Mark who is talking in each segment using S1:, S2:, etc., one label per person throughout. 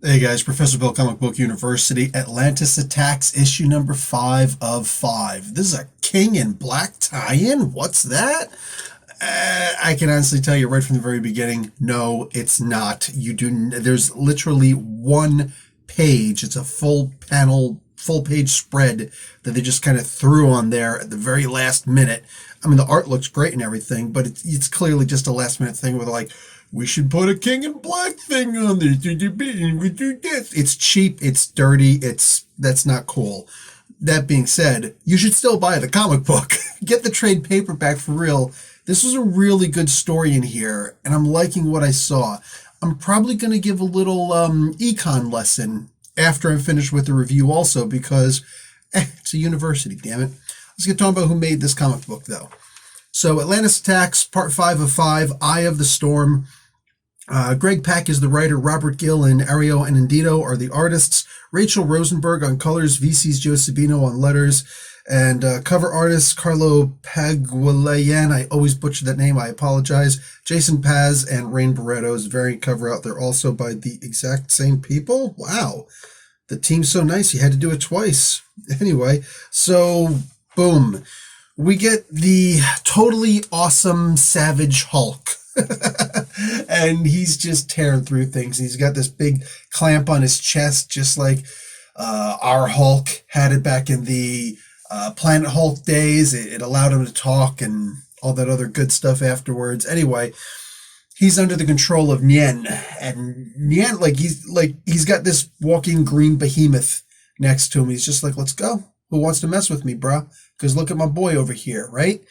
S1: Hey guys, Professor Bill, Comic Book University, Atlantis Attacks, issue number 5 of 5. This is a King in Black tie-in? What's that? I can honestly tell you right from the very beginning, no, it's not. There's literally one page. It's a full panel, full page spread that they just kind of threw on there at the very last minute. I mean, the art looks great and everything, but it's clearly just a last minute thing where they're like, we should put a King in Black thing on there. We do this. It's cheap. It's dirty. That's not cool. That being said, you should still buy the comic book. Get the trade paperback for real. This was a really good story in here, and I'm liking what I saw. I'm probably going to give a little econ lesson after I'm finished with the review also because it's a university, damn it. Let's get talking about who made this comic book, though. So Atlantis Attacks, part 5 of 5, Eye of the Storm. Greg Pak is the writer, Robert Gill and Ariel Anindito are the artists, Rachel Rosenberg on colors, VC's Joe Sabino on letters, and cover artist Carlo Pagualayan, I always butcher that name, I apologize, Jason Paz and Rain Barretto's variant cover out there also by the exact same people. Wow, the team's so nice you had to do it twice. Anyway, so boom, we get the totally awesome Savage Hulk. And he's just tearing through things. He's got this big clamp on his chest, just like our Hulk had it back in the Planet Hulk days. It allowed him to talk and all that other good stuff afterwards. Anyway, he's under the control of Nien, and Nien, he's got this walking green behemoth next to him. He's just like, let's go. Who wants to mess with me, bruh? Because look at my boy over here, right?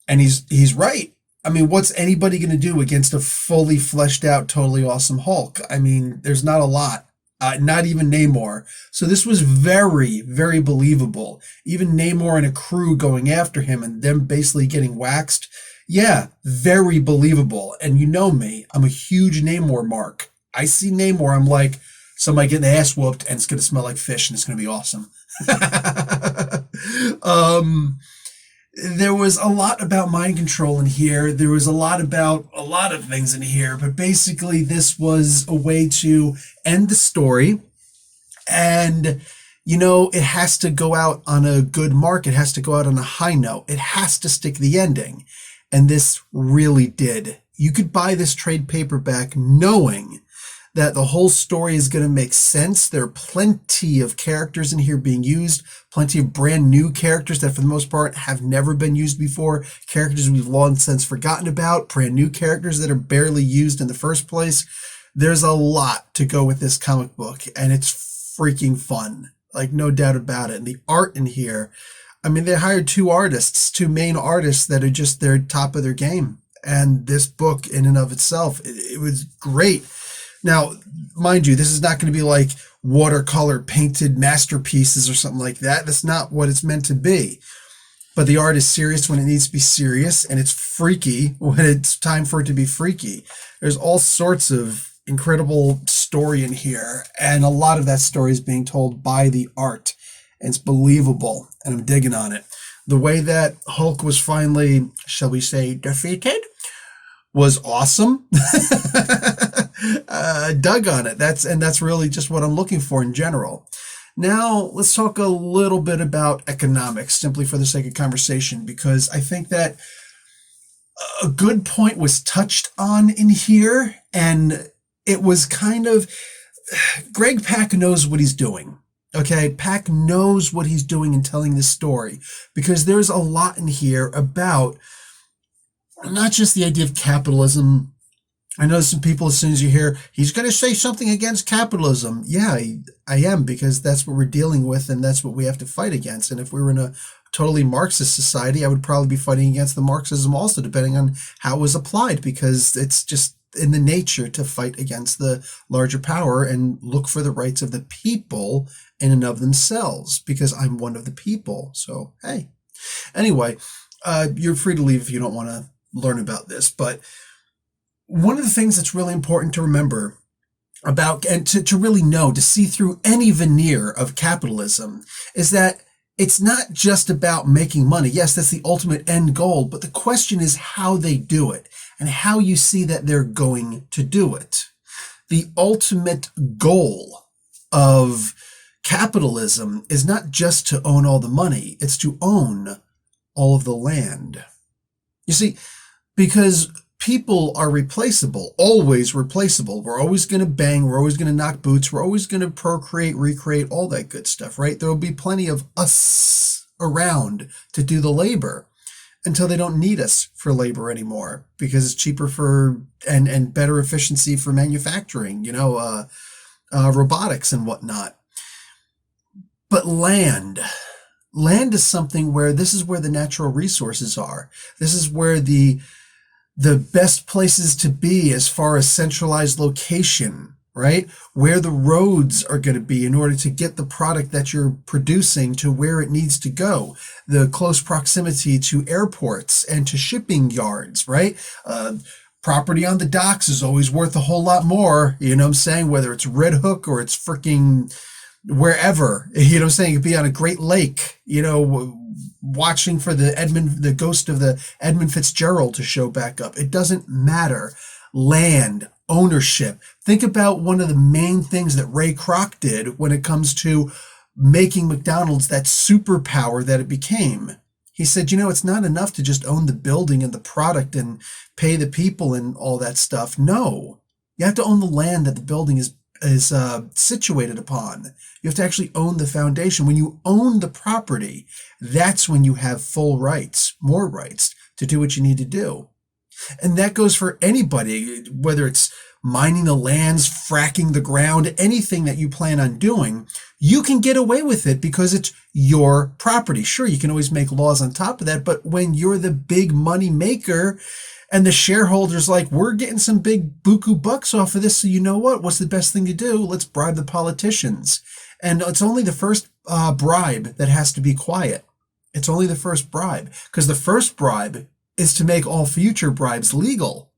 S1: And he's right. I mean, what's anybody going to do against a fully fleshed out, totally awesome Hulk? I mean, there's not a lot, not even Namor. So this was very, very believable. Even Namor and a crew going after him and them basically getting waxed. Yeah, very believable. And you know me, I'm a huge Namor mark. I see Namor, I'm like, somebody getting their ass whooped and it's going to smell like fish and it's going to be awesome. There was a lot about mind control in here. There was a lot about a lot of things in here, but basically this was a way to end the story. And, you know, it has to go out on a good mark. It has to go out on a high note. It has to stick the ending. And this really did. You could buy this trade paperback knowing that the whole story is going to make sense. There are plenty of characters in here being used, plenty of brand new characters that for the most part have never been used before, characters we've long since forgotten about, brand new characters that are barely used in the first place. There's a lot to go with this comic book, and it's freaking fun. Like, no doubt about it. And the art in here, I mean, they hired two main artists that are just their top of their game. And this book in and of itself, it was great. Now, mind you, this is not going to be like watercolor painted masterpieces or something like that. That's not what it's meant to be. But the art is serious when it needs to be serious, and it's freaky when it's time for it to be freaky. There's all sorts of incredible story in here, and a lot of that story is being told by the art, and it's believable, and I'm digging on it. The way that Hulk was finally, shall we say, defeated was awesome. Dug on it. That's really just what I'm looking for in general. Now, let's talk a little bit about economics, simply for the sake of conversation, because I think that a good point was touched on in here, and it was kind of, Greg Pak knows what he's doing. Okay, Pak knows what he's doing in telling this story, because there's a lot in here about not just the idea of capitalism. I know some people, as soon as you hear, he's going to say something against capitalism. Yeah, I am, because that's what we're dealing with, and that's what we have to fight against. And if we were in a totally Marxist society, I would probably be fighting against the Marxism also, depending on how it was applied, because it's just in the nature to fight against the larger power and look for the rights of the people in and of themselves, because I'm one of the people. So, hey. Anyway, you're free to leave if you don't want to learn about this, but one of the things that's really important to remember about, and to really know, to see through any veneer of capitalism, is that it's not just about making money. Yes, that's the ultimate end goal, but the question is how they do it and how you see that they're going to do it. The ultimate goal of capitalism is not just to own all the money, it's to own all of the land. You see, because people are replaceable, always replaceable. We're always going to bang, we're always going to knock boots, we're always going to procreate, recreate, all that good stuff, right? There will be plenty of us around to do the labor until they don't need us for labor anymore because it's cheaper for and better efficiency for manufacturing, robotics and whatnot. But land is something where this is where the natural resources are. This is where the best places to be as far as centralized location, right? Where the roads are going to be in order to get the product that you're producing to where it needs to go. The close proximity to airports and to shipping yards, right? Property on the docks is always worth a whole lot more, you know what I'm saying? Whether it's Red Hook or it's freaking wherever, you know what I'm saying? It could be on a Great Lake, watching for the ghost of the Edmund Fitzgerald to show back up. It doesn't matter. Land, ownership. Think about one of the main things that Ray Kroc did when it comes to making McDonald's that superpower that it became. He said, it's not enough to just own the building and the product and pay the people and all that stuff. No, you have to own the land that the building is situated upon. You have to actually own the foundation. When you own the property, that's when you have full rights, more rights to do what you need to do. And that goes for anybody, whether it's mining the lands, fracking the ground, anything that you plan on doing, you can get away with it because it's your property. Sure, you can always make laws on top of that, but when you're the big money maker and the shareholders like, we're getting some big buku bucks off of this, so you know what? What's the best thing to do? Let's bribe the politicians. And it's only the first bribe that has to be quiet. It's only the first bribe, because the first bribe is to make all future bribes legal.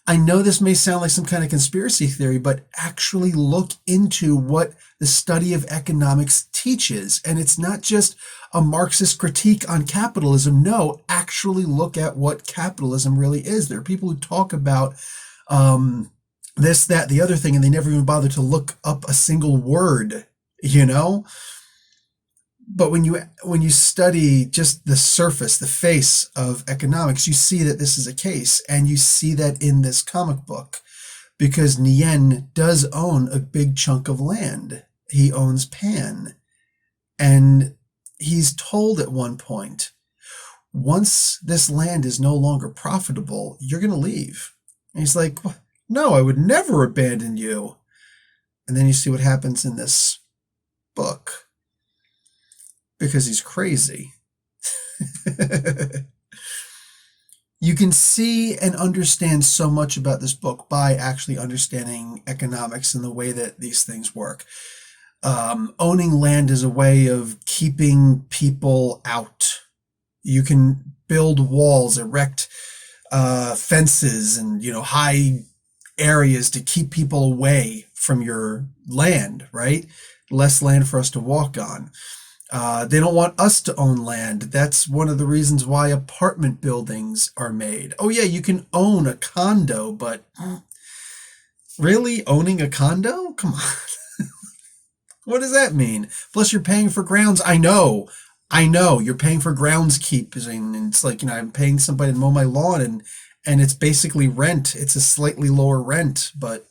S1: I know this may sound like some kind of conspiracy theory, but actually look into what the study of economics teaches. And it's not just a Marxist critique on capitalism. No, actually look at what capitalism really is. There are people who talk about this, that, the other thing, and they never even bother to look up a single word, But when you study just the surface, the face of economics, you see that this is a case, and you see that in this comic book, because Nien does own a big chunk of land. He owns Pan, and he's told at one point, once this land is no longer profitable, you're going to leave. And he's like, no, I would never abandon you. And then you see what happens in this book. Because he's crazy. You can see and understand so much about this book by actually understanding economics and the way that these things work. Owning land is a way of keeping people out. You can build walls, erect fences, and high areas to keep people away from your land, right? Less land for us to walk on. They don't want us to own land. That's one of the reasons why apartment buildings are made. Oh yeah, you can own a condo, but really owning a condo? Come on. What does that mean? Plus you're paying for grounds. I know. You're paying for groundskeep. And it's like, I'm paying somebody to mow my lawn and it's basically rent. It's a slightly lower rent, but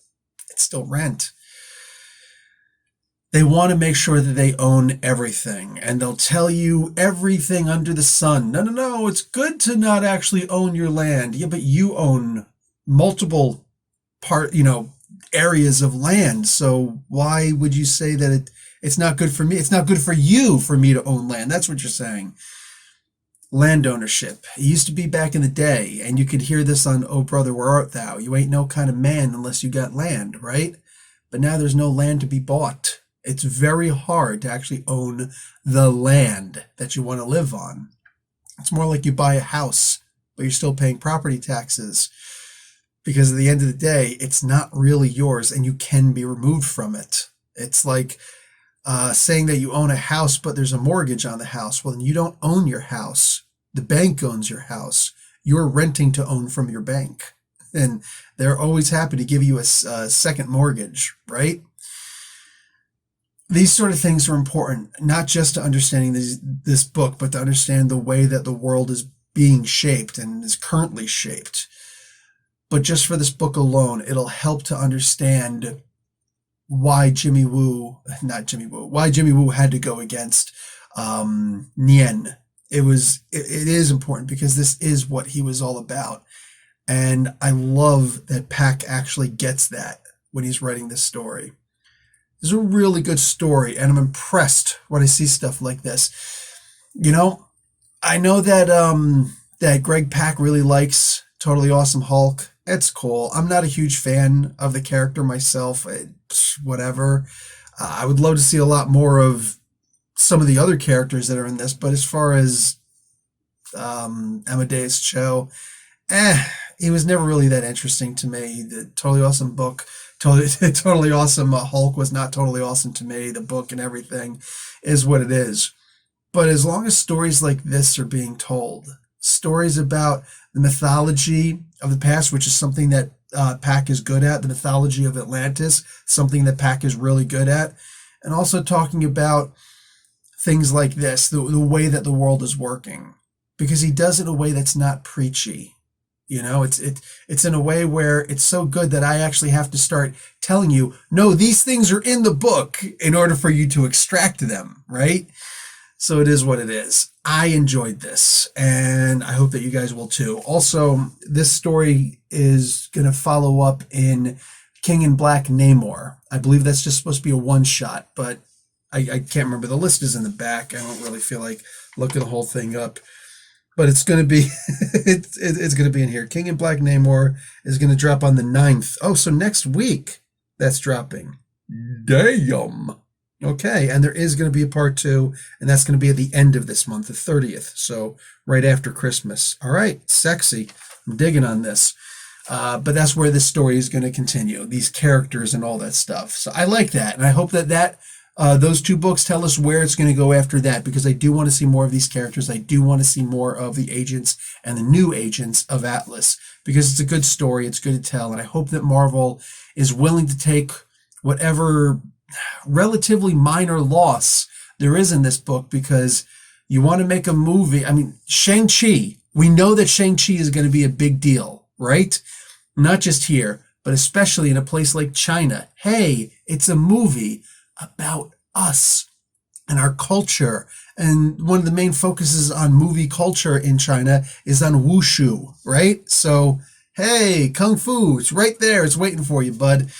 S1: it's still rent. They want to make sure that they own everything, and they'll tell you everything under the sun. No, it's good to not actually own your land. Yeah, but you own multiple areas of land. So why would you say that it's not good for me? It's not good for you for me to own land. That's what you're saying. Land ownership. It used to be back in the day, and you could hear this on Oh Brother, Where Art Thou? You ain't no kind of man unless you got land, right? But now there's no land to be bought. It's very hard to actually own the land that you want to live on. It's more like you buy a house, but you're still paying property taxes, because at the end of the day, it's not really yours and you can be removed from it. It's like saying that you own a house, but there's a mortgage on the house. Well, then you don't own your house. The bank owns your house. You're renting to own from your bank. and they're always happy to give you a second mortgage, right? These sort of things are important, not just to understanding this book, but to understand the way that the world is being shaped and is currently shaped. But just for this book alone, it'll help to understand why why Jimmy Woo had to go against Nien. It is important because this is what he was all about. And I love that Pack actually gets that when he's writing this story. It's a really good story, and I'm impressed when I see stuff like this. You know, I know that that Greg Pak really likes Totally Awesome Hulk. It's cool. I'm not a huge fan of the character myself. Whatever. I would love to see a lot more of some of the other characters that are in this, but as far as Amadeus Cho, he was never really that interesting to me. The Totally Awesome book, Totally Awesome Hulk was not totally awesome to me. The book and everything is what it is. But as long as stories like this are being told, stories about the mythology of the past, which is something that Pack is good at, the mythology of Atlantis, something that Pack is really good at, and also talking about things like this, the way that the world is working, because he does it in a way that's not preachy. You know, it's in a way where it's so good that I actually have to start telling you, no, these things are in the book in order for you to extract them, right? So it is what it is. I enjoyed this, and I hope that you guys will too. Also, this story is going to follow up in King in Black Namor. I believe that's just supposed to be a one-shot, but I can't remember. The list is in the back. I don't really feel like looking the whole thing up. But it's going to be it's going to be in here. King in Black Namor is going to drop on the 9th. Oh, so next week that's dropping. Damn. Okay, and there is going to be a part 2, and that's going to be at the end of this month, the 30th. So right after Christmas. All right, sexy. I'm digging on this. But that's where this story is going to continue. These characters and all that stuff. So I like that, and I hope that those 2 books tell us where it's going to go after that, because I do want to see more of these characters. I do want to see more of the agents and the new agents of Atlas, because it's a good story. It's good to tell. And I hope that Marvel is willing to take whatever relatively minor loss there is in this book, because you want to make a movie. I mean, Shang-Chi, we know that Shang-Chi is going to be a big deal, right? Not just here, but especially in a place like China. Hey, it's a movie about us and our culture. And one of the main focuses on movie culture in China is on wushu, right? So, hey, Kung Fu, it's right there. It's waiting for you, bud.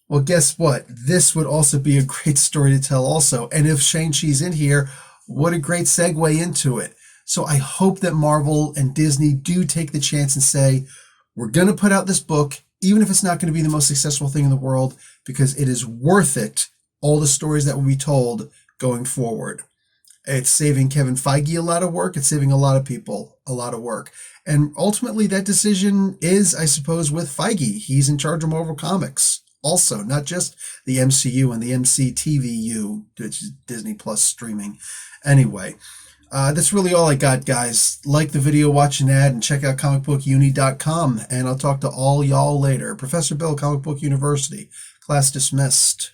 S1: Well, guess what? This would also be a great story to tell also. And if Shang-Chi's in here, what a great segue into it. So I hope that Marvel and Disney do take the chance and say, we're going to put out this book, even if it's not going to be the most successful thing in the world, because it is worth it, all the stories that will be told going forward. It's saving Kevin Feige a lot of work. It's saving a lot of people a lot of work. And ultimately, that decision is, I suppose, with Feige. He's in charge of Marvel Comics. Also, not just the MCU and the MCTVU, which is Disney Plus streaming. Anyway, that's really all I got, guys. Like the video, watch an ad, and check out comicbookuni.com. And I'll talk to all y'all later. Professor Bill, Comic Book University. Class dismissed.